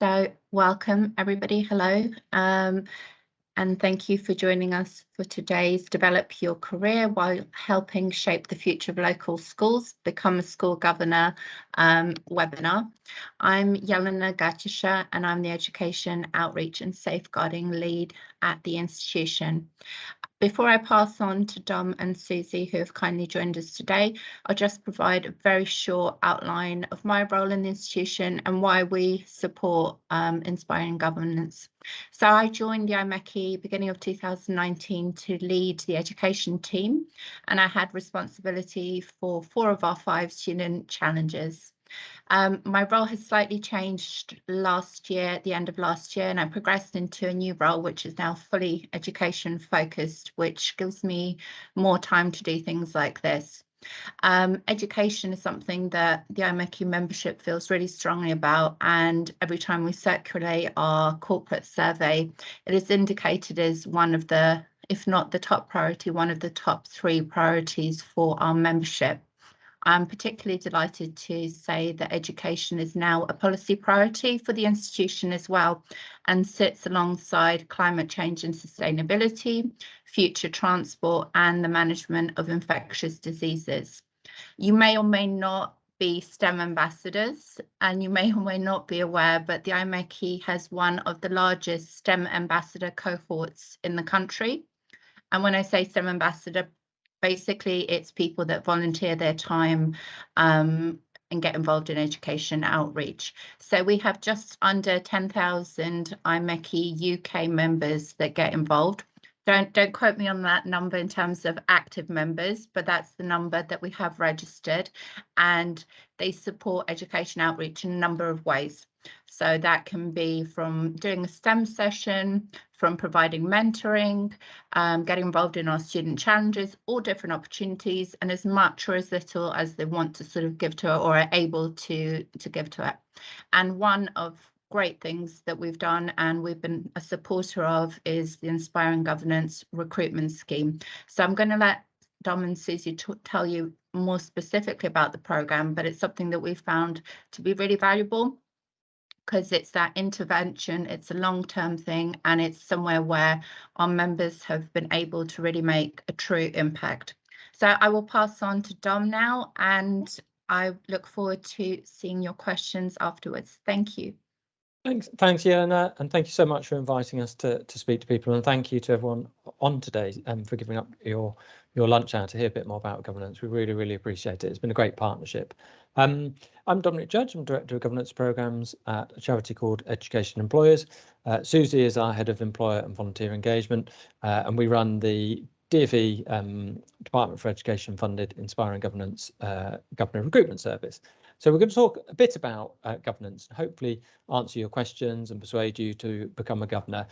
So welcome everybody. Hello. And thank you for joining us for today's Develop Your Career While Helping Shape the Future of Local Schools, Become a School Governor webinar. I'm Jelena Gatisha and I'm the Education Outreach and Safeguarding Lead at the institution. Before I pass on to Dom and Susie, who have kindly joined us today, I'll just provide a very short outline of my role in the institution and why we support inspiring governance. So I joined the IMechE beginning of 2019 to lead the education team, and I had responsibility for 4 of our 5 student challenges. My role has slightly changed last year, at the end of last year, and I progressed into a new role, which is now fully education focused, which gives me more time to do things like this. Education is something that the IMechE membership feels really strongly about, and every time we circulate our corporate survey, it is indicated as one of the, if not the top priority, one of the top 3 priorities for our membership. I'm particularly delighted to say that education is now a policy priority for the institution as well, and sits alongside climate change and sustainability, future transport, and the management of infectious diseases. You may or may not be STEM ambassadors, and you may or may not be aware, but the IMechE has one of the largest STEM ambassador cohorts in the country. And when I say STEM ambassador, basically it's people that volunteer their time and get involved in education outreach. So we have just under 10,000 IMechE UK members that get involved. Don't quote me on that number in terms of active members, but that's the number that we have registered, and they support education outreach in a number of ways. So that can be from doing a STEM session, from providing mentoring, getting involved in our student challenges, all different opportunities, and as much or as little as they want to sort of give to it or are able to give to it. And one of great things that we've done and we've been a supporter of is the Inspiring Governance Recruitment Scheme. So I'm going to let Dom and Susie tell you more specifically about the programme, but it's something that we've found to be really valuable, because it's that intervention, it's a long-term thing, and it's somewhere where our members have been able to really make a true impact. So I will pass on to Dom now, and I look forward to seeing your questions afterwards. Thank you. Thanks, Jelena, and thank you so much for inviting us to speak to people, and thank you to everyone on today for giving up your lunch hour to hear a bit more about governance. We really appreciate it. It's been a great partnership. I'm Dominic Judge. I'm Director of Governance Programmes at a charity called Education Employers. Susie is our Head of Employer and Volunteer Engagement, and we run the DfE Department for Education funded Inspiring Governance Governor Recruitment Service. So we're going to talk a bit about governance and hopefully answer your questions and persuade you to become a governor.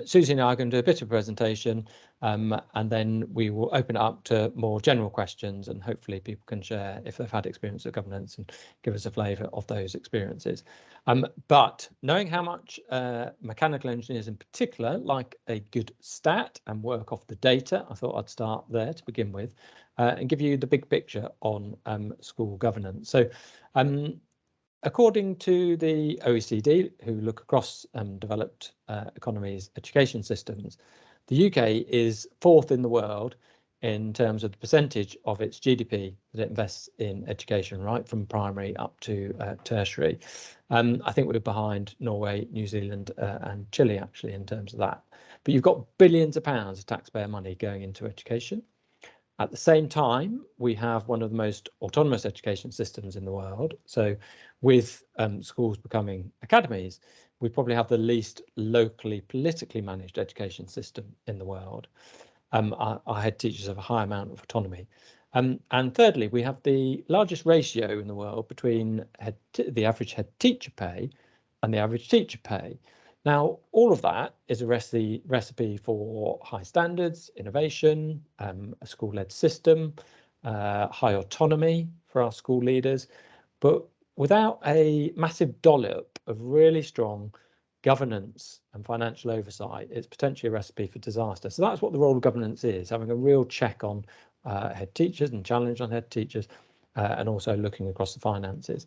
Susie and I are going to do a bit of a presentation, and then we will open it up to more general questions, and hopefully people can share if they've had experience of governance and give us a flavour of those experiences. But knowing how much mechanical engineers in particular like a good stat and work off the data, I thought I'd start there to begin with and give you the big picture on school governance. So according to the OECD, who look across developed economies' education systems, the UK is 4th in the world in terms of the percentage of its GDP that it invests in education, right from primary up to tertiary. I think we're behind Norway, New Zealand and Chile actually in terms of that. But you've got billions of pounds of taxpayer money going into education. At the same time, we have one of the most autonomous education systems in the world. So with schools becoming academies, we probably have the least locally politically managed education system in the world. Our head teachers have a high amount of autonomy. And thirdly, we have the largest ratio in the world between the average head teacher pay and the average teacher pay. Now, all of that is a recipe for high standards, innovation, a school-led system, high autonomy for our school leaders, but without a massive dollop of really strong governance and financial oversight, it's potentially a recipe for disaster. So that's what the role of governance is, having a real check on head teachers and challenge on head teachers, and also looking across the finances.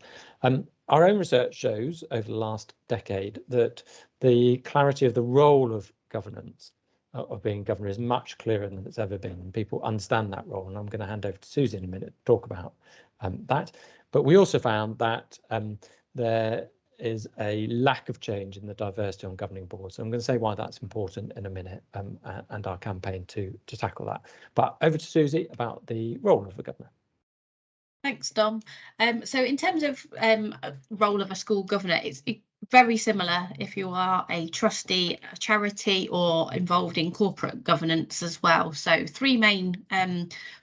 Our own research shows over the last decade that the clarity of the role of governance, of being governor, is much clearer than it's ever been, and people understand that role. And I'm going to hand over to Susie in a minute to talk about that. But we also found that there is a lack of change in the diversity on governing boards. So I'm going to say why that's important in a minute, and our campaign to tackle that. But over to Susie about the role of the governor. Thanks, Dom. So in terms of role of a school governor, it's very similar if you are a trustee, a charity, or involved in corporate governance as well. So three main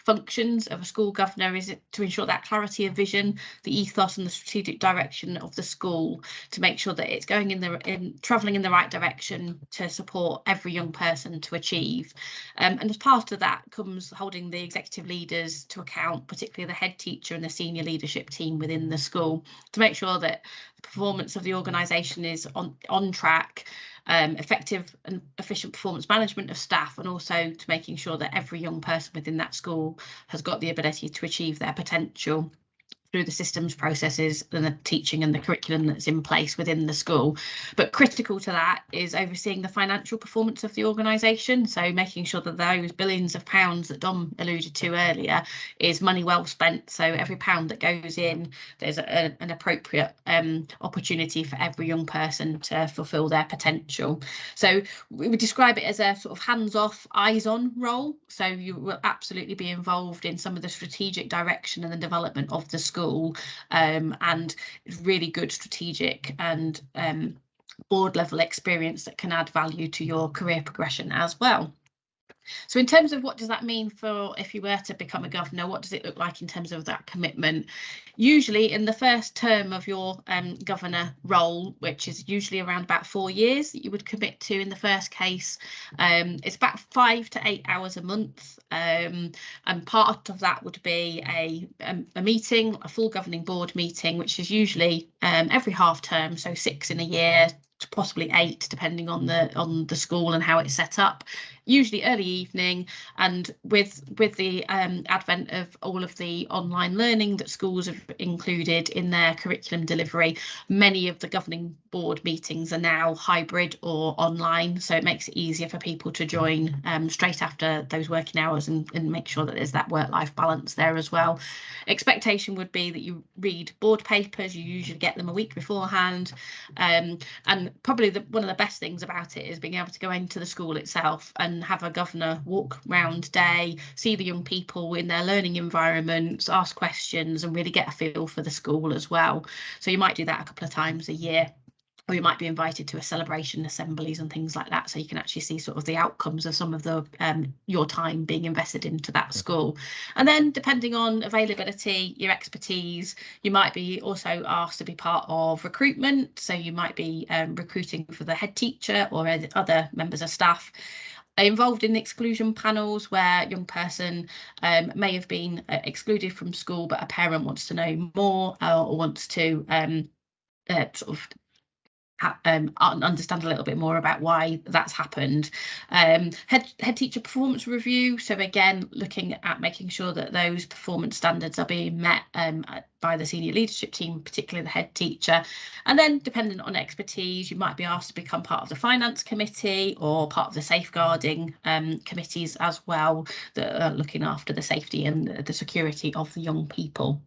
functions of a school governor is to ensure that clarity of vision, the ethos and the strategic direction of the school, to make sure that it's going travelling in the right direction to support every young person to achieve. And as part of that comes holding the executive leaders to account, particularly the head teacher and the senior leadership team within the school, to make sure that the performance of the organisation is on track, effective and efficient performance management of staff, and also to making sure that every young person within that school has got the ability to achieve their potential through the systems, processes and the teaching and the curriculum that's in place within the school. But critical to that is overseeing the financial performance of the organisation, so making sure that those billions of pounds that Dom alluded to earlier is money well spent. So every pound that goes in, there's an appropriate opportunity for every young person to fulfil their potential. So we would describe it as a sort of hands-off, eyes-on role. So you will absolutely be involved in some of the strategic direction and the development of the school, and really good strategic and board level experience that can add value to your career progression as well. So in terms of what does that mean for if you were to become a governor, what does it look like in terms of that commitment? Usually in the first term of your governor role, which is usually around about 4 years that you would commit to in the first case, it's about 5 to 8 hours a month, and part of that would be a meeting, a full governing board meeting, which is usually every half term, so 6 in a year, possibly 8 depending on the school and how it's set up, usually early evening. And with the advent of all of the online learning that schools have included in their curriculum delivery, many of the governing board meetings are now hybrid or online, so it makes it easier for people to join straight after those working hours and make sure that there's that work-life balance there as well. Expectation would be that you read board papers, you usually get them a week beforehand, and probably one of the best things about it is being able to go into the school itself and have a governor walk round day, see the young people in their learning environments, ask questions and really get a feel for the school as well. So you might do that a couple of times a year, or you might be invited to a celebration assemblies and things like that, so you can actually see sort of the outcomes of some of the your time being invested into that school. And then depending on availability, your expertise, you might be also asked to be part of recruitment, so you might be recruiting for the head teacher or other members of staff. Involved in the exclusion panels where a young person may have been excluded from school, but a parent wants to know more or wants to sort of understand a little bit more about why that's happened. Head teacher performance review, so again looking at making sure that those performance standards are being met by the senior leadership team, particularly the head teacher. And then dependent on expertise, you might be asked to become part of the finance committee or part of the safeguarding committees as well, that are looking after the safety and the security of the young people.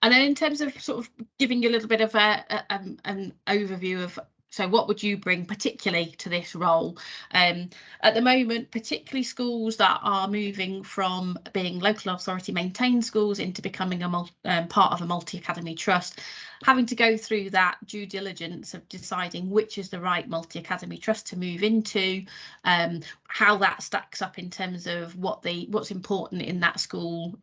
And then in terms of sort of giving you a little bit of an overview of, so what would you bring particularly to this role? At the moment, particularly schools that are moving from being local authority maintained schools into becoming a part of a multi-academy trust, having to go through that due diligence of deciding which is the right multi-academy trust to move into, how that stacks up in terms of what's important in that school,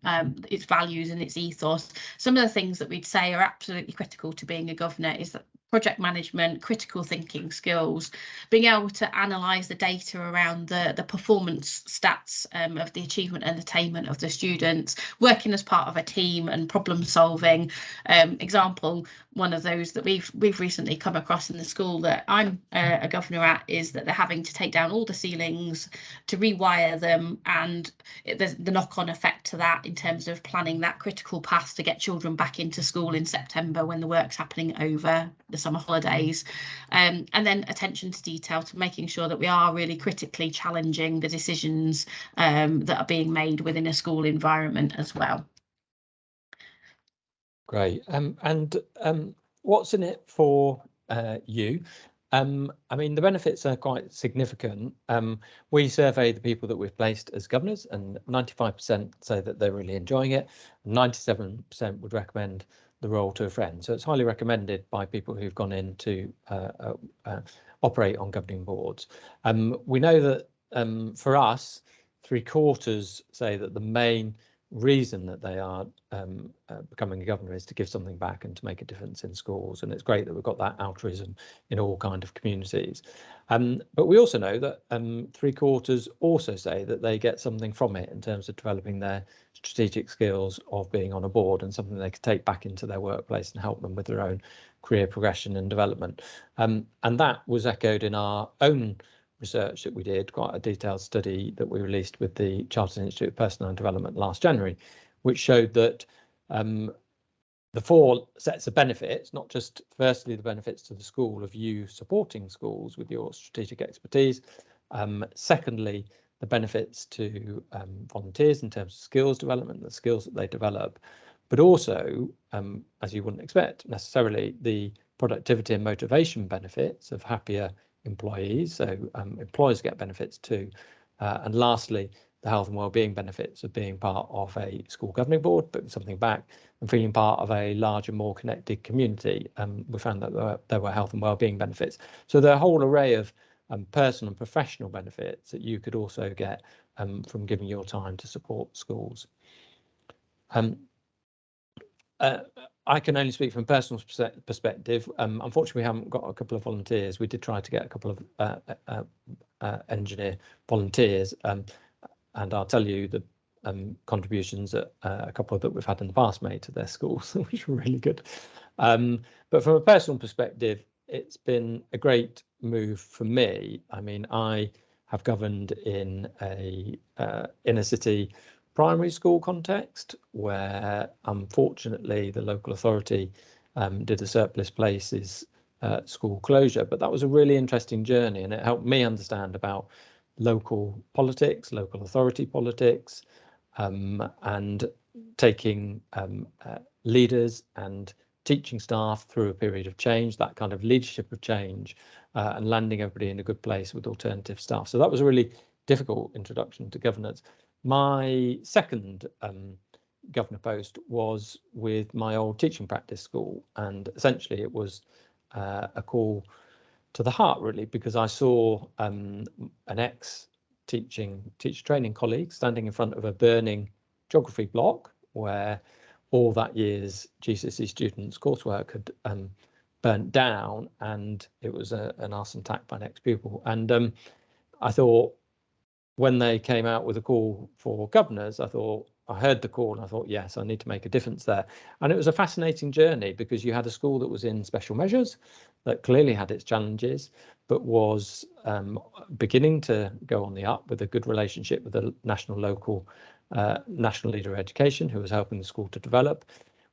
its values and its ethos. Some of the things that we'd say are absolutely critical to being a governor is that project management, critical thinking skills, being able to analyse the data around the performance stats of the achievement and attainment of the students, working as part of a team and problem solving. Example, one of those that we've recently come across in the school that I'm a governor at is that they're having to take down all the ceilings to rewire them, and there's the knock-on effect to that in terms of planning that critical path to get children back into school in September when the work's happening over the summer holidays, and then attention to detail to making sure that we are really critically challenging the decisions that are being made within a school environment as well. Great. What's in it for you? I mean, the benefits are quite significant. We survey the people that we've placed as governors, and 95% say that they're really enjoying it. 97% would recommend the role to a friend. So it's highly recommended by people who've gone in to operate on governing boards. We know that for us, 3/4 say that the main reason that they are becoming a governor is to give something back and to make a difference in schools, and it's great that we've got that altruism in all kind of communities. But we also know that 3/4 also say that they get something from it in terms of developing their strategic skills of being on a board, and something they could take back into their workplace and help them with their own career progression and development. And that was echoed in our own research that we did, quite a detailed study that we released with the Chartered Institute of Personnel and Development last January, which showed that the 4 sets of benefits, not just firstly the benefits to the school of you supporting schools with your strategic expertise, secondly the benefits to volunteers in terms of skills development, the skills that they develop, but also, as you wouldn't expect necessarily, the productivity and motivation benefits of happier employees, so employers get benefits too, and lastly the health and well-being benefits of being part of a school governing board, putting something back and feeling part of a larger, more connected community. We found that there were health and well-being benefits, so there are a whole array of personal and professional benefits that you could also get from giving your time to support schools. I can only speak from a personal perspective. Unfortunately, we haven't got a couple of volunteers. We did try to get a couple of engineer volunteers, and I'll tell you the contributions that a couple that we've had in the past made to their schools, which were really good. But from a personal perspective, it's been a great move for me. I mean, I have governed in a inner city primary school context where unfortunately the local authority did a surplus places school closure, but that was a really interesting journey, and it helped me understand about local politics, local authority politics, and taking leaders and teaching staff through a period of change, that kind of leadership of change, and landing everybody in a good place with alternative staff. So that was a really difficult introduction to governance. My second governor post was with my old teaching practice school, and essentially it was a call to the heart, really, because I saw an ex-teacher training colleague standing in front of a burning geography block where all that year's GCSE students' coursework had burnt down, and it was an arson attack by an ex-pupil. And I thought, when they came out with a call for governors, I heard the call and I thought, yes, I need to make a difference there. And it was a fascinating journey, because you had a school that was in special measures, that clearly had its challenges, but was beginning to go on the up with a good relationship with the national leader of education who was helping the school to develop.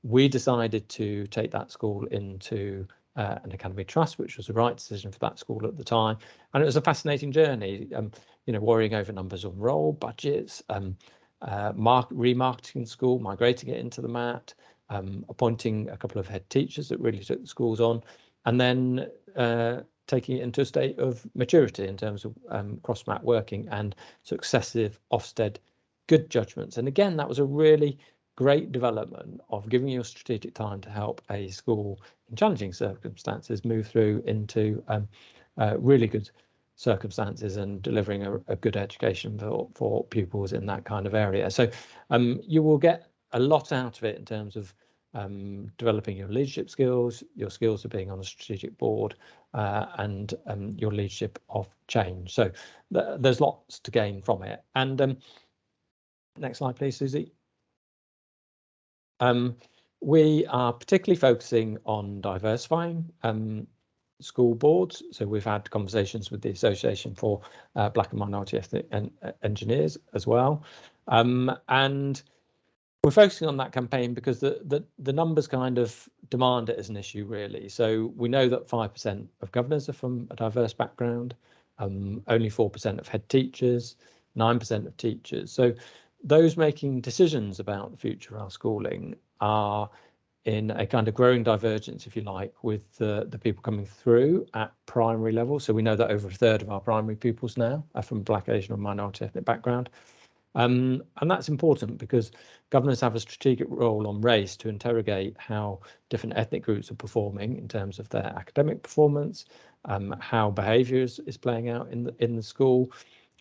We decided to take that school into an academy trust, which was the right decision for that school at the time. And it was a fascinating journey, worrying over numbers on roll, budgets, remarketing school, migrating it into the MAT, appointing a couple of head teachers that really took the schools on, and then taking it into a state of maturity in terms of cross-MAT working and successive Ofsted good judgments. And again, that was a really great development of giving you a strategic time to help a school in challenging circumstances move through into really good circumstances and delivering a good education for pupils in that kind of area. So you will get a lot out of it in terms of developing your leadership skills, your skills of being on a strategic board, and your leadership of change. So there's lots to gain from it. And next slide, please, Susie. We are particularly focusing on diversifying school boards. So we've had conversations with the Association for Black and Minority Ethnic Engineers as well. And we're focusing on that campaign because the numbers kind of demand it as an issue, really. So we know that 5% of governors are from a diverse background, only 4% of head teachers, 9% of teachers. So those making decisions about the future of our schooling are in a kind of growing divergence, if you like, with the people coming through at primary level. So we know that over a third of our primary pupils now are from Black, Asian or minority ethnic background. And that's important because governors have a strategic role on race to interrogate how different ethnic groups are performing in terms of their academic performance, how behaviour is playing out in the school,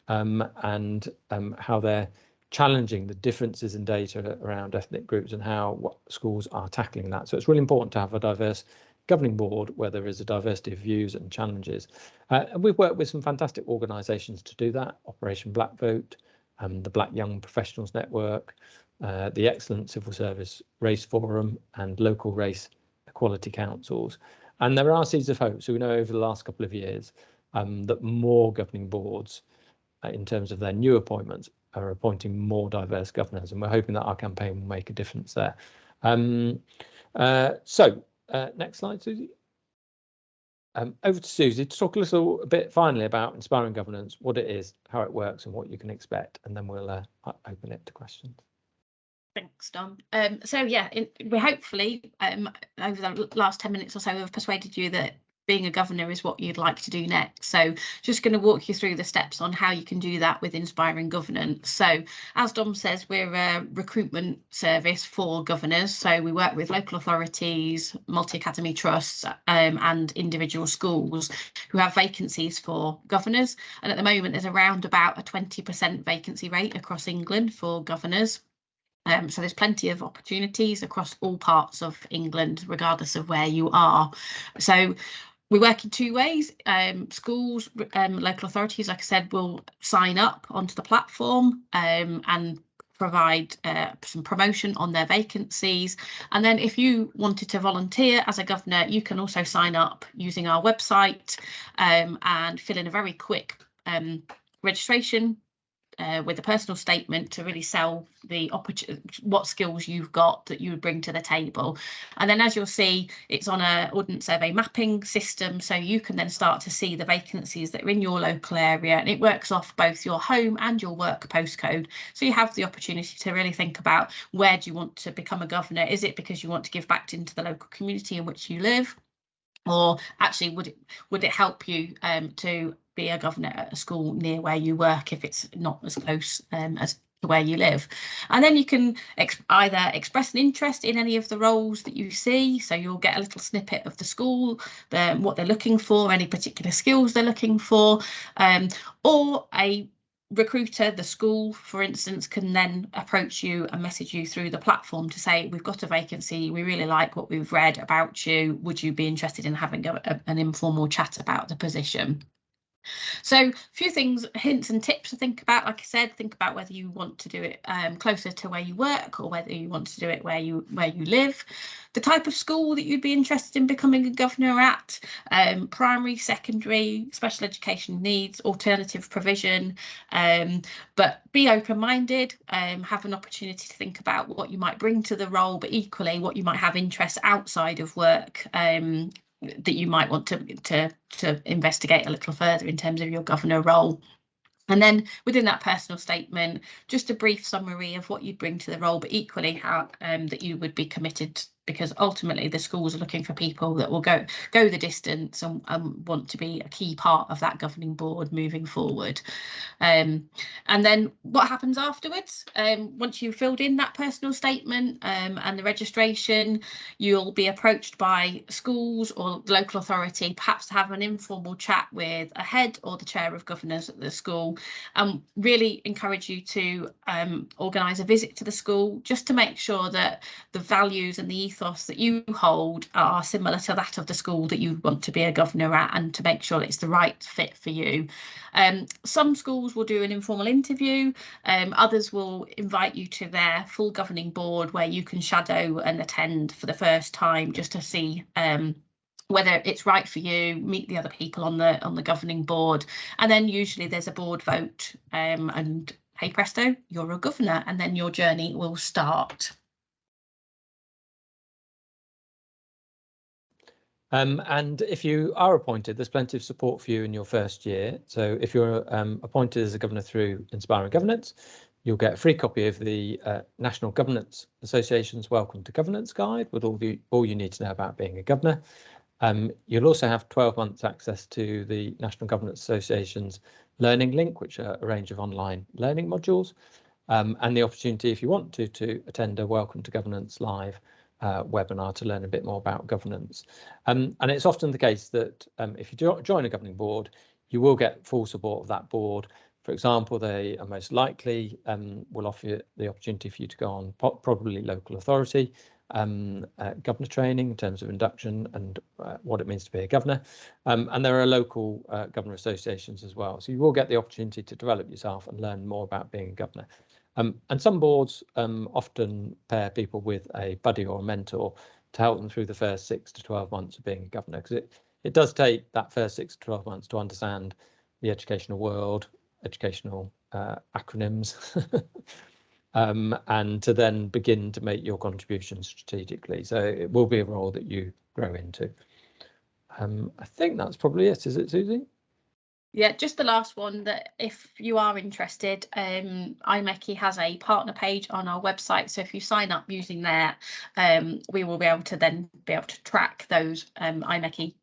and how they're challenging the differences in data around ethnic groups and how schools are tackling that. So it's really important to have a diverse governing board where there is a diversity of views and challenges. And we've worked with some fantastic organisations to do that. Operation Black Vote, the Black Young Professionals Network, the Excellent Civil Service Race Forum, and local race equality councils. And there are seeds of hope. So we know over the last couple of years that more governing boards, in terms of their new appointments, are appointing more diverse governors, and we're hoping that our campaign will make a difference there. Next slide, Susie. Over to Susie to talk a bit finally about inspiring governance, what it is, how it works, and what you can expect, and then we'll open it to questions. Thanks, Dom. So yeah, we hopefully over the last 10 minutes or so have persuaded you that being a governor is what you'd like to do next. So just going to walk you through the steps on how you can do that with inspiring governance. So as Dom says, we're a recruitment service for governors. So we work with local authorities, multi-academy trusts, and individual schools who have vacancies for governors. And at the moment, there's around about a 20% vacancy rate across England for governors. So there's plenty of opportunities across all parts of England, regardless of where you are. So we work in two ways. Schools, local authorities, like I said, will sign up onto the platform and provide some promotion on their vacancies. And then if you wanted to volunteer as a governor, you can also sign up using our website and fill in a very quick registration with a personal statement to really sell the what skills you've got that you would bring to the table. And then, as you'll see, it's on a Ordnance Survey mapping system, so you can then start to see the vacancies that are in your local area, and it works off both your home and your work postcode. So you have the opportunity to really think about, where do you want to become a governor? Is it because you want to give back into the local community in which you live? Or actually, would it help you to be a governor at a school near where you work if it's not as close as to where you live? And then you can either express an interest in any of the roles that you see. So you'll get a little snippet of the school, what they're looking for, any particular skills they're looking for, or a recruiter, the school, for instance, can then approach you and message you through the platform to say, we've got a vacancy, we really like what we've read about you, would you be interested in having an informal chat about the position? So a few things, hints and tips to think about. Like I said, think about whether you want to do it closer to where you work or whether you want to do it where you live. The type of school that you'd be interested in becoming a governor at, primary, secondary, special education needs, alternative provision, but be open-minded, have an opportunity to think about what you might bring to the role, but equally what you might have interests outside of work that you might want to investigate a little further in terms of your governor role. And then within that personal statement, just a brief summary of what you'd bring to the role, but equally how that you would be committed, because ultimately the schools are looking for people that will go the distance and want to be a key part of that governing board moving forward. And then what happens afterwards? Once you've filled in that personal statement and the registration, you'll be approached by schools or the local authority, perhaps to have an informal chat with a head or the chair of governors at the school. Really encourage you to organise a visit to the school, just to make sure that the values and the ethos that you hold are similar to that of the school that you want to be a governor at, and to make sure it's the right fit for you. Some schools will do an informal interview, others will invite you to their full governing board where you can shadow and attend for the first time, just to see whether it's right for you, meet the other people on the governing board, and then usually there's a board vote, and hey presto, you're a governor, and then your journey will start. And if you are appointed, there's plenty of support for you in your first year. So if you're appointed as a governor through Inspiring Governance, you'll get a free copy of the National Governance Association's Welcome to Governance Guide with all you need to know about being a governor. You'll also have 12 months access to the National Governance Association's Learning Link, which are a range of online learning modules, and the opportunity, if you want to attend a Welcome to Governance live webinar to learn a bit more about governance. And it's often the case that if you join a governing board, you will get full support of that board. For example, they are most likely will offer you the opportunity for you to go on probably local authority governor training in terms of induction and what it means to be a governor. And there are local governor associations as well. So you will get the opportunity to develop yourself and learn more about being a governor. And some boards often pair people with a buddy or a mentor to help them through the first 6 to 12 months of being a governor, because it does take that first 6 to 12 months to understand the educational world, educational acronyms, and to then begin to make your contributions strategically. So it will be a role that you grow into. I think that's probably it. Is it, Susie? Yeah, just the last one, that if you are interested, IMechE has a partner page on our website. So if you sign up using that, we will be able to track those IMechE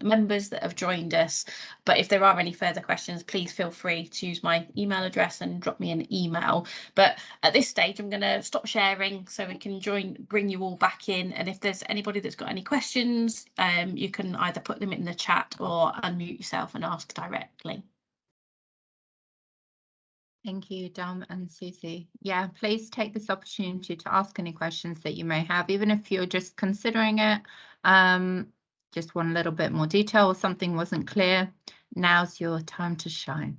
members that have joined us. But if there are any further questions, please feel free to use my email address and drop me an email. But at this stage, I'm going to stop sharing so we can bring you all back in. And if there's anybody that's got any questions, you can either put them in the chat or unmute yourself and ask directly. Thank you, Dom and Susie. Yeah, please take this opportunity to ask any questions that you may have, even if you're just considering it, just want a little bit more detail or something wasn't clear. Now's your time to shine.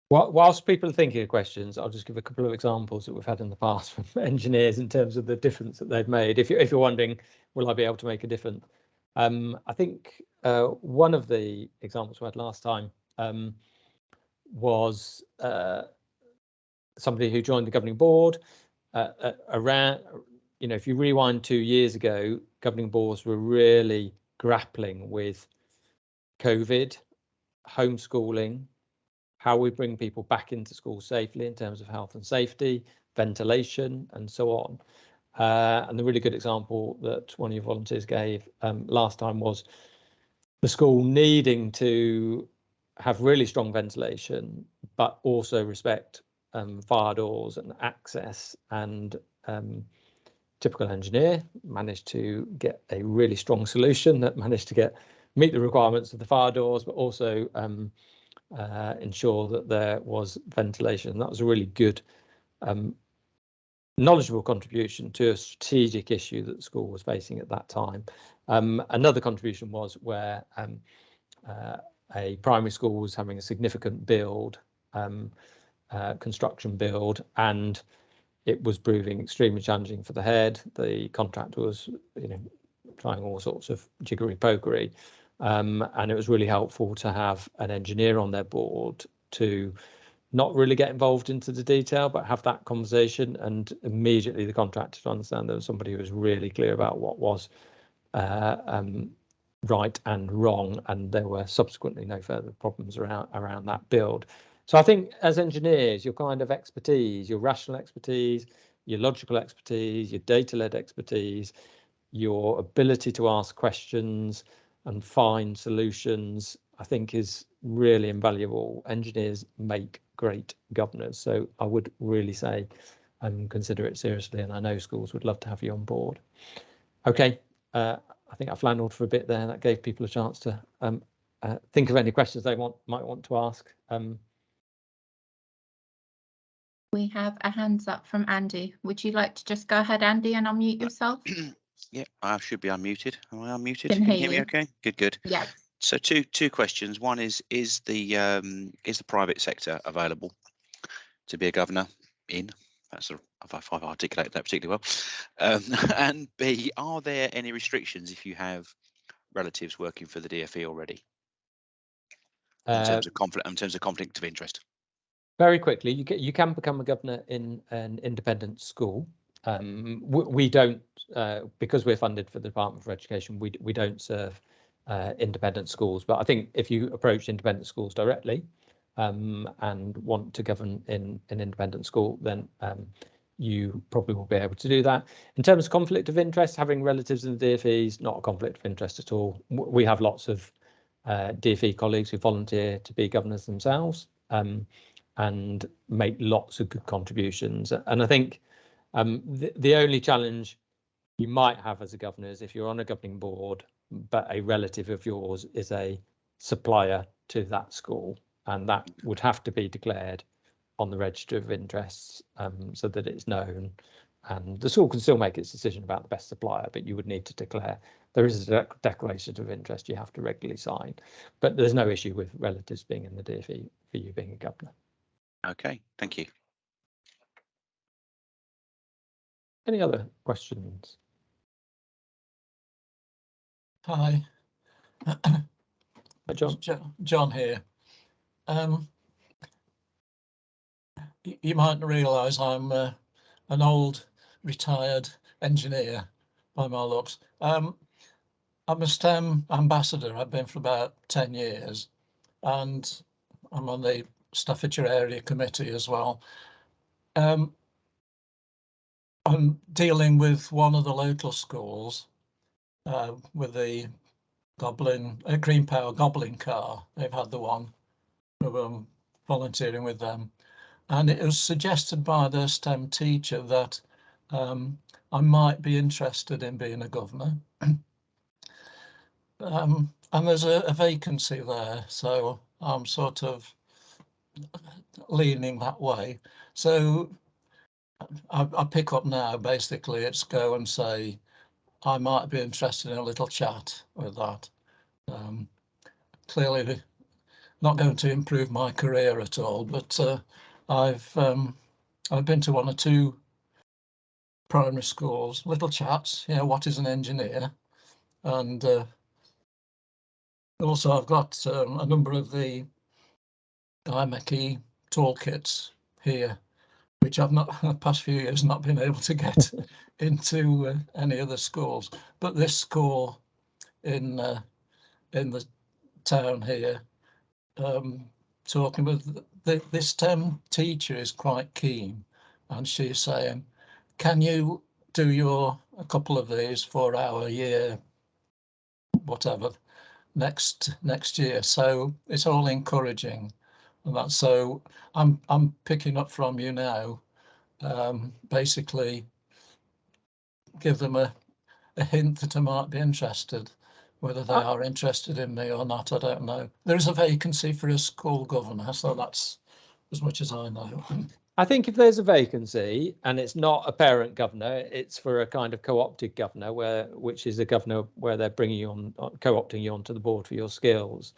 Whilst people are thinking of questions, I'll just give a couple of examples that we've had in the past from engineers in terms of the difference that they've made. If you're wondering, will I be able to make a difference? I think one of the examples we had last time was somebody who joined the governing board around, if you rewind 2 years ago, governing boards were really grappling with COVID, homeschooling, how we bring people back into school safely in terms of health and safety, ventilation, and so on. And the really good example that one of your volunteers gave last time was the school needing to have really strong ventilation, but also respect fire doors and access. And typical engineer managed to get a really strong solution that managed to meet the requirements of the fire doors, but also ensure that there was ventilation. That was a really good, knowledgeable contribution to a strategic issue that the school was facing at that time. Another contribution was where a primary school was having a significant build, construction build, and it was proving extremely challenging for the head. The contractor was, trying all sorts of jiggery-pokery. And it was really helpful to have an engineer on their board to not really get involved into the detail, but have that conversation, and immediately the contractor to understand there was somebody who was really clear about what was right and wrong, and there were subsequently no further problems around that build. So I think as engineers, your kind of expertise, your rational expertise, your logical expertise, your data-led expertise, your ability to ask questions and find solutions, I think is really invaluable. Engineers make great governors. So I would really say consider it seriously, and I know schools would love to have you on board. Okay, I think I flannered for a bit there. That gave people a chance to think of any questions they might want to ask. We have a hands up from Andy. Would you like to just go ahead, Andy, and unmute yourself? Yeah, I should be unmuted. Am I unmuted? Can Can you hear hear me you. okay? Good. Yeah. So two questions. One is the private sector available to be a governor in? That's if I've articulated that particularly well. And B, are there any restrictions if you have relatives working for the DfE already in terms of conflict of interest? Very quickly, you can become a governor in an independent school. We don't, because we're funded for the Department for Education, we don't serve independent schools. But I think if you approach independent schools directly and want to govern in an independent school, then you probably will be able to do that. In terms of conflict of interest, having relatives in the DfE is not a conflict of interest at all. We have lots of DfE colleagues who volunteer to be governors themselves. And make lots of good contributions. And I think the only challenge you might have as a governor is if you're on a governing board, but a relative of yours is a supplier to that school, and that would have to be declared on the register of interests so that it's known. And the school can still make its decision about the best supplier, but you would need to declare. There is a declaration of interest you have to regularly sign, but there's no issue with relatives being in the DfE for you being a governor. Okay, thank you. Any other questions? Hi. Hi, John. John here. You might realise I'm an old retired engineer by my looks. I'm a STEM ambassador. I've been for about 10 years and I'm on the Staffordshire Area Committee as well. I'm dealing with one of the local schools with the Green Power Goblin car. They've had the one. I'm volunteering with them. And it was suggested by the STEM teacher that I might be interested in being a governor. And there's a vacancy there, so I'm sort of leaning that way. So I pick up now, basically, it's go and say, I might be interested in a little chat with that. Clearly not going to improve my career at all, but I've been to one or two primary schools, little chats, you know, what is an engineer? And also I've got a number of the IMechE toolkits here, which I've not, the past few years, not been able to get into any other schools. But this school in the town here, talking with this STEM teacher is quite keen, and she's saying, can you do a couple of these for our year, whatever, next year? So it's all encouraging, and that's, so I'm picking up from you now, basically give them a hint that I might be interested. Whether they are interested in me or not, I don't know. There is a vacancy for a school governor, so that's as much as I know. I think if there's a vacancy and it's not a parent governor, it's for a kind of co-opted governor, which is a governor where they're bringing you on, co-opting you onto the board for your skills,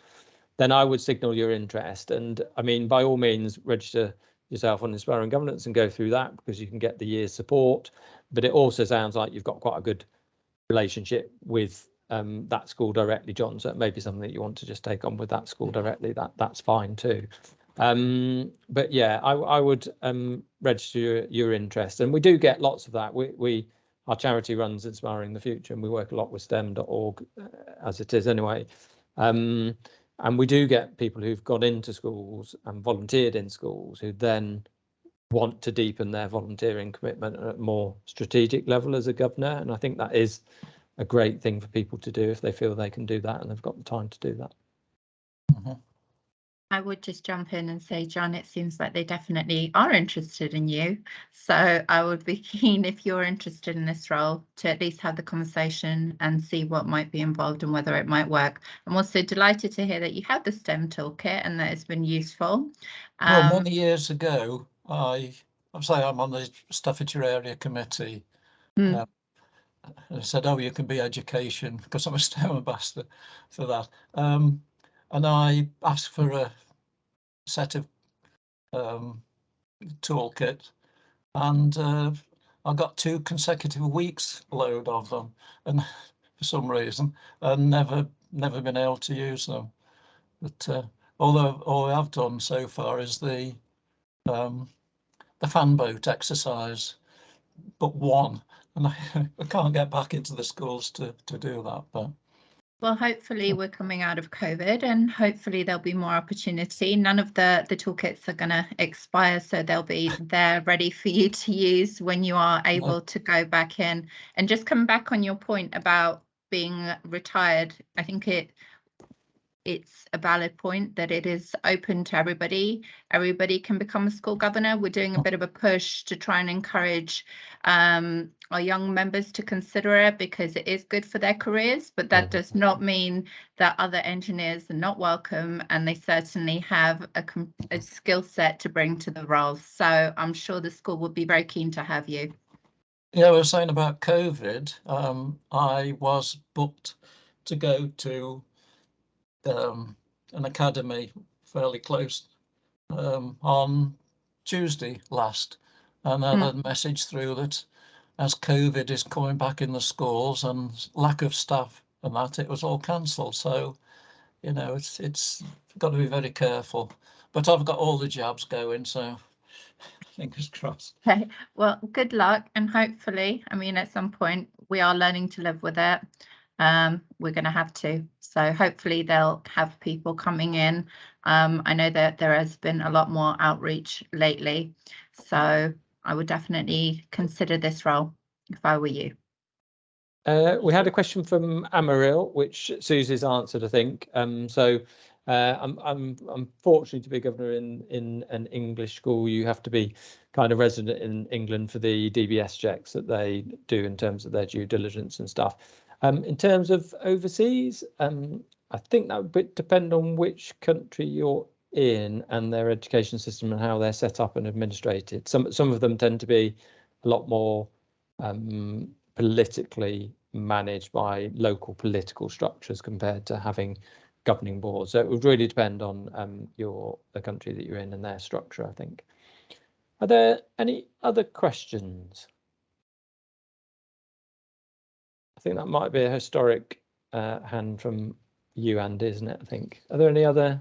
then I would signal your interest. And I mean, by all means, register yourself on Inspiring Governance and go through that, because you can get the year's support. But it also sounds like you've got quite a good relationship with that school directly, John. So it may be something that you want to just take on with that school directly. That's fine too. But yeah, I would register your interest, and we do get lots of that. Our charity runs Inspiring the Future, and we work a lot with STEM.org as it is anyway. And we do get people who've got into schools and volunteered in schools who then want to deepen their volunteering commitment at a more strategic level as a governor. And I think that is a great thing for people to do if they feel they can do that and they've got the time to do that. Mm-hmm. I would just jump in and say, John, it seems like they definitely are interested in you. So I would be keen, if you're interested in this role, to at least have the conversation and see what might be involved and whether it might work. I'm also delighted to hear that you have the STEM toolkit and that it's been useful. Well, many years ago, I I'm saying I'm on the Staffordshire Area Committee. Mm. And I said, oh, you can be education, because I'm a STEM ambassador for that. And I asked for a set of toolkit, and I got 2 consecutive weeks load of them, and for some reason, and never been able to use them. But although all I've done so far is the fan boat exercise, but one, and I can't get back into the schools to do that. But well, hopefully we're coming out of COVID, and hopefully there'll be more opportunity. None of the toolkits are going to expire, so they'll be there ready for you to use when you are able to go back in. And just come back on your point about being retired, I think it's a valid point that it is open to everybody. Everybody can become a school governor. We're doing a bit of a push to try and encourage our young members to consider it, because it is good for their careers, but that does not mean that other engineers are not welcome, and they certainly have a skill set to bring to the role. So I'm sure the school would be very keen to have you. yeah, we were saying about COVID. I was booked to go to an academy fairly close on Tuesday last, and I had a message through that as COVID is coming back in the schools and lack of staff and that, it was all cancelled. So, you know, it's got to be very careful. But I've got all the jabs going, so fingers crossed. Okay, well, good luck, and hopefully, I mean, at some point we are learning to live with it. We're going to have to. So hopefully they'll have people coming in. I know that there has been a lot more outreach lately, so I would definitely consider this role if I were you. We had a question from Amaril, which Susie's answered, I think. I'm fortunate to be a governor in an English school. You have to be kind of resident in England for the DBS checks that they do in terms of their due diligence and stuff. In terms of overseas, I think that would depend on which country you're in and their education system and how they're set up and administrated. Some of them tend to be a lot more politically managed by local political structures compared to having governing boards. So it would really depend on the country that you're in and their structure, I think. Are there any other questions? I think that might be a historic hand from you, Andy, isn't it? I think. Are there any other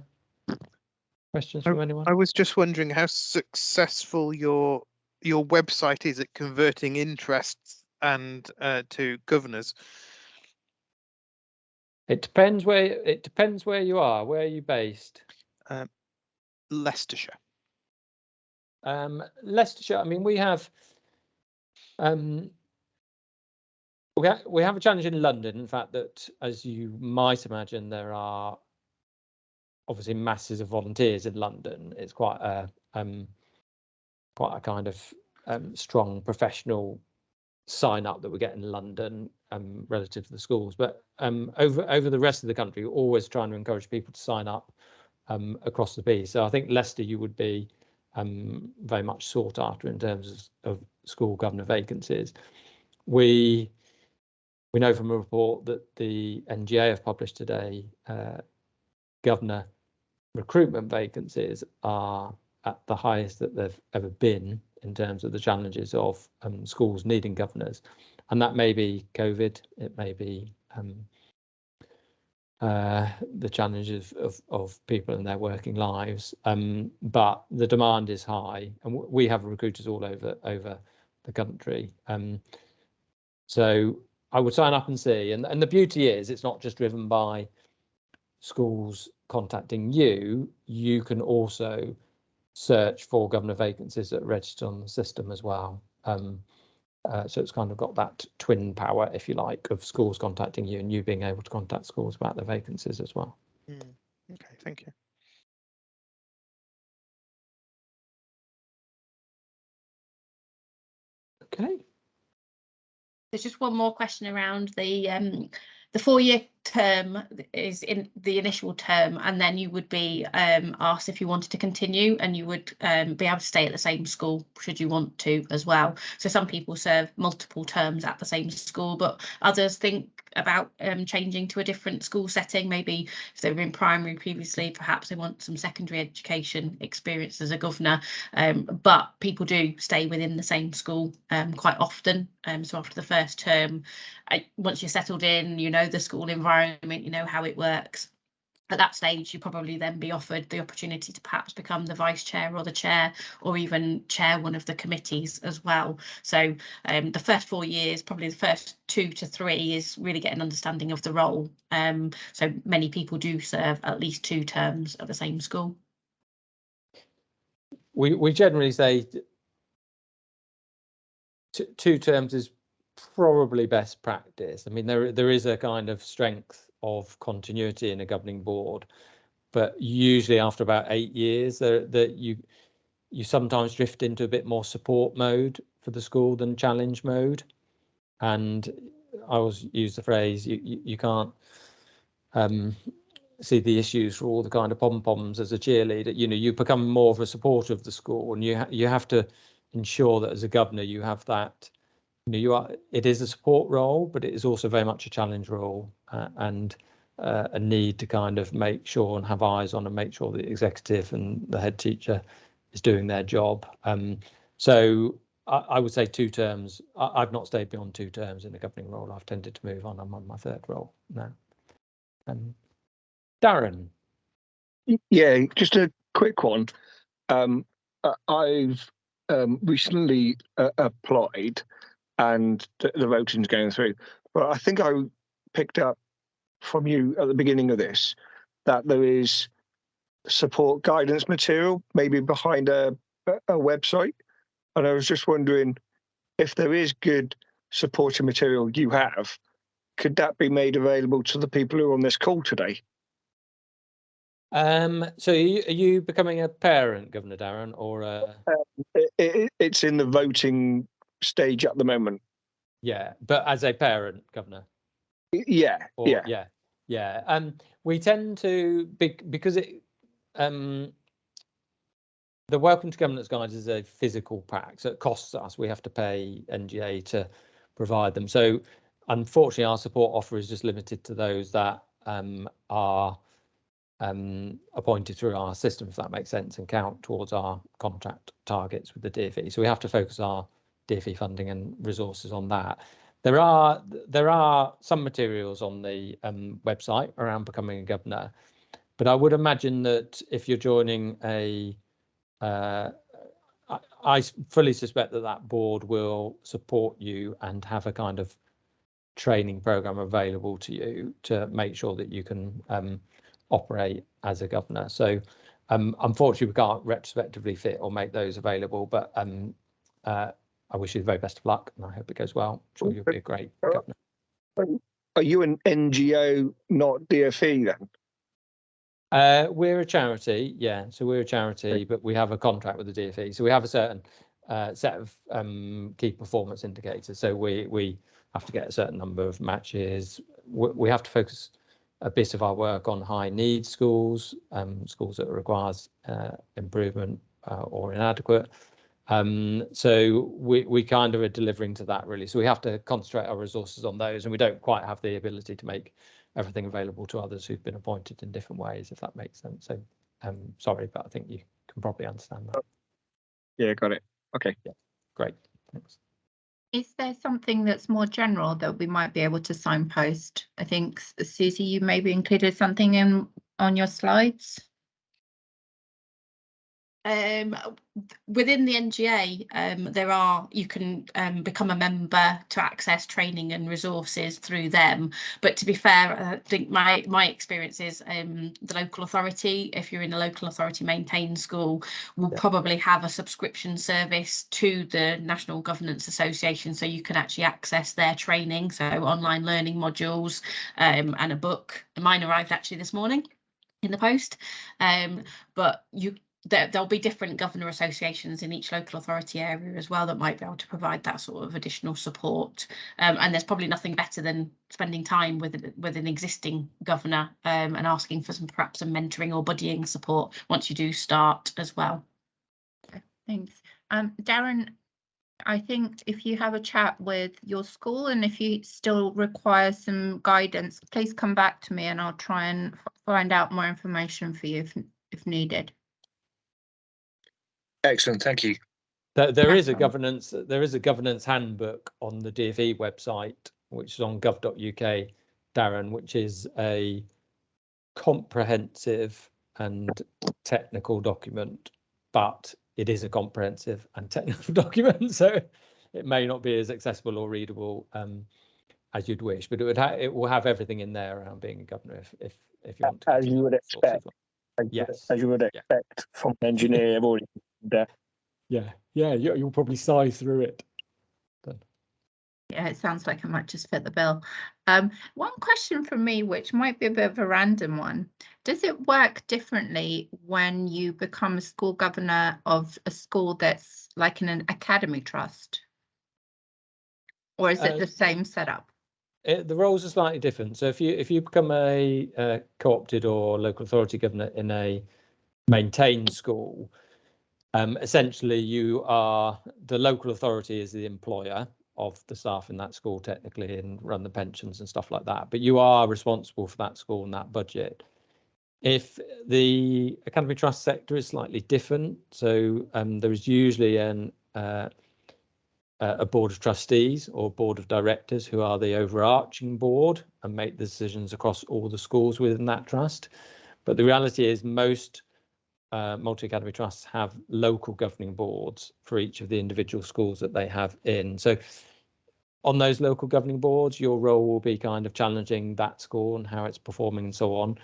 questions from anyone? I was just wondering how successful your website is at converting interests and to governors. It depends where you are. Where are you based? Leicestershire. Leicestershire. I mean, we have a challenge in London. In fact, that as you might imagine, there are obviously masses of volunteers in London. It's quite a kind of strong professional sign up that we get in London relative to the schools, but over the rest of the country, we're always trying to encourage people to sign up across the piece. So I think Leicester, you would be very much sought after in terms of school governor vacancies. We know from a report that the NGA have published today, governor recruitment vacancies are at the highest that they've ever been in terms of the challenges of schools needing governors, and that may be COVID, it may be the challenges of people in their working lives, but the demand is high, and we have recruiters all over the country. So I would sign up and see, and the beauty is it's not just driven by schools contacting you. You can also search for governor vacancies that are registered on the system as well. So it's kind of got that twin power, if you like, of schools contacting you and you being able to contact schools about their vacancies as well. Okay, thank you. Okay. There's just one more question around the 4-year term is in the initial term, and then you would be asked if you wanted to continue, and you would be able to stay at the same school should you want to as well. So some people serve multiple terms at the same school, but others think about changing to a different school setting. Maybe if they were in primary previously, perhaps they want some secondary education experience as a governor, but people do stay within the same school quite often. So after the first term, once you're settled in, you know the school environment, you know how it works. At that stage, you probably then be offered the opportunity to perhaps become the vice chair or the chair, or even chair one of the committees as well. So the first 4 years, probably the first 2 to 3, is really get an understanding of the role. So many people do serve at least 2 terms at the same school. We generally say 2 terms is probably best practice. I mean, there is a kind of strength of continuity in a governing board, but usually after about 8 years, that you sometimes drift into a bit more support mode for the school than challenge mode. And I always use the phrase, you can't see the issues for all the kind of pom-poms as a cheerleader. You know, you become more of a supporter of the school, and you have to ensure that as a governor you have that. You know, it is a support role, but it is also very much a challenge role, and a need to kind of make sure and have eyes on and make sure the executive and the head teacher is doing their job. So I would say 2 terms. I've not stayed beyond 2 terms in the governing role. I've tended to move on. I'm on my 3rd role now. Darren. Yeah, just a quick one. I've recently applied, and the voting's going through. But I think I picked up from you at the beginning of this that there is support guidance material maybe behind a website. And I was just wondering if there is good supporting material you have, could that be made available to the people who are on this call today? So are you becoming a parent, Governor Darren, or it's in the voting stage at the moment. Yeah, but as a parent, Governor. Yeah, Or, yeah. We tend to because it the Welcome to Governance Guide is a physical pack, so it costs us. We have to pay NGA to provide them. So unfortunately, our support offer is just limited to those that are appointed through our system, if that makes sense, and count towards our contract targets with the DfE. So we have to focus our DfE funding and resources on that. There are some materials on the website around becoming a governor, but I would imagine that if you're joining a I fully suspect that board will support you and have a kind of training program available to you to make sure that you can operate as a governor. So unfortunately, we can't retrospectively fit or make those available, but I wish you the very best of luck, and I hope it goes well. I'm sure you'll be a great governor. Are you an NGO, not DfE then? We're a charity, yeah. So we're a charity, but we have a contract with the DfE. So we have a certain set of key performance indicators. So we have to get a certain number of matches. We have to focus a bit of our work on high need schools, schools that requires improvement or inadequate. So we kind of are delivering to that really. So we have to concentrate our resources on those, and we don't quite have the ability to make everything available to others who've been appointed in different ways, if that makes sense. So sorry, but I think you can probably understand that. Yeah, got it. Okay. Yeah, great. Thanks. Is there something that's more general that we might be able to signpost? I think, Susie, you maybe included something on your slides. Within the NGA, you can become a member to access training and resources through them. But to be fair, I think my experience is the local authority, if you're in a local authority maintained school, will probably have a subscription service to the National Governance Association, so you can actually access their training, so online learning modules and a book. Mine arrived actually this morning in the post, but there'll be different governor associations in each local authority area as well that might be able to provide that sort of additional support. And there's probably nothing better than spending time with an existing governor and asking for perhaps some mentoring or buddying support once you do start as well. Thanks. Darren, I think if you have a chat with your school and if you still require some guidance, please come back to me and I'll try and find out more information for you if needed. Excellent, thank you. There is a governance handbook on the DfE website, which is on gov.uk, Darren, which is a comprehensive and technical document, but it is a comprehensive and technical document, so it may not be as accessible or readable as you'd wish, but it will have everything in there around being a governor if you want to. As you would expect. Yes. As you would expect from an engineer. I've already there. Yeah, you'll probably sigh through it. Yeah, it sounds like it might just fit the bill. One question from me, which might be a bit of a random one. Does it work differently when you become a school governor of a school that's like in an academy trust? Or is it the same setup? The roles are slightly different. So if you become a co-opted or local authority governor in a maintained school, essentially you are, the local authority is the employer of the staff in that school technically and run the pensions and stuff like that, but you are responsible for that school and that budget. If the academy trust sector is slightly different, so there is usually a board of trustees or board of directors who are the overarching board and make the decisions across all the schools within that trust. But the reality is most multi-academy trusts have local governing boards for each of the individual schools that they have in. So on those local governing boards, your role will be kind of challenging that school and how it's performing and so on.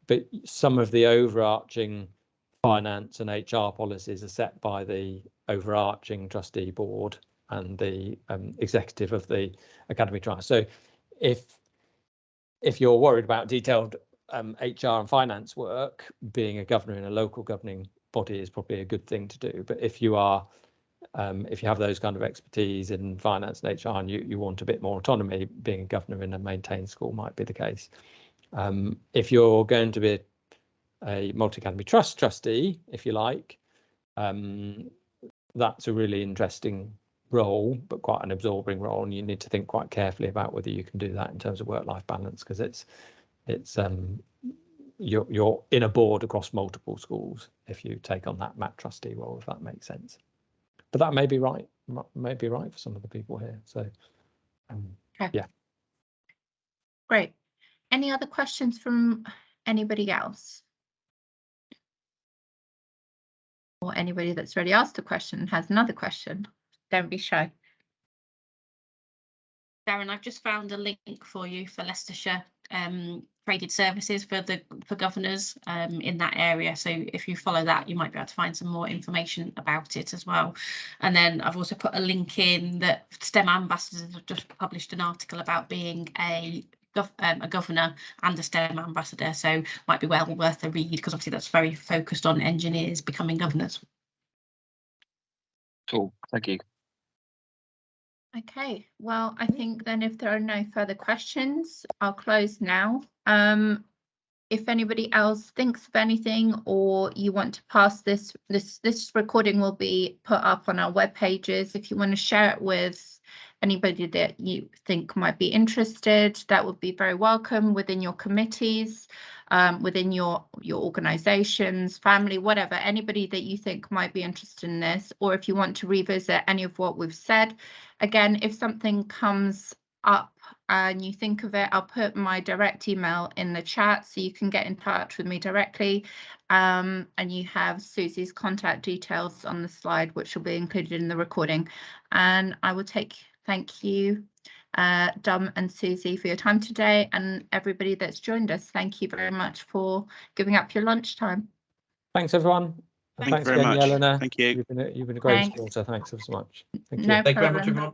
But some of the overarching finance and HR policies are set by the overarching trustee board and the executive of the academy trust. So if you're worried about detailed HR and finance work, being a governor in a local governing body is probably a good thing to do. But if you are if you have those kind of expertise in finance and HR and you want a bit more autonomy, being a governor in a maintained school might be the case. If you're going to be a multi-academy trust trustee, if you like, that's a really interesting role, but quite an absorbing role, and you need to think quite carefully about whether you can do that in terms of work-life balance, because you're in a board across multiple schools if you take on that MAT trustee role, if that makes sense. But that may be right for some of the people here. So Okay. Yeah. Great. Any other questions from anybody else? Or anybody that's already asked a question and has another question? Don't be shy. Darren, I've just found a link for you for Leicestershire traded services for governors in that area. So if you follow that, you might be able to find some more information about it as well. And then I've also put a link in that STEM ambassadors have just published an article about being a governor and a STEM ambassador. So might be well worth a read, because obviously that's very focused on engineers becoming governors. Cool, thank you. Okay, well, I think then if there are no further questions, I'll close now. If anybody else thinks of anything, or you want to pass this recording will be put up on our web pages. If you want to share it with anybody that you think might be interested, that would be very welcome within your committees, within your organizations, family, whatever, anybody that you think might be interested in this, or if you want to revisit any of what we've said. Again, if something comes up and you think of it, I'll put my direct email in the chat so you can get in touch with me directly, and you have Susie's contact details on the slide, which will be included in the recording. And I will thank you, Dom and Susie, for your time today, and everybody that's joined us. Thank you very much for giving up your lunchtime. Thanks everyone. Thank you very again, much. Yelena. Thank you. You've been a great Thanks. supporter. Thanks so much. Thank you. No Thank you very much, problem. everyone.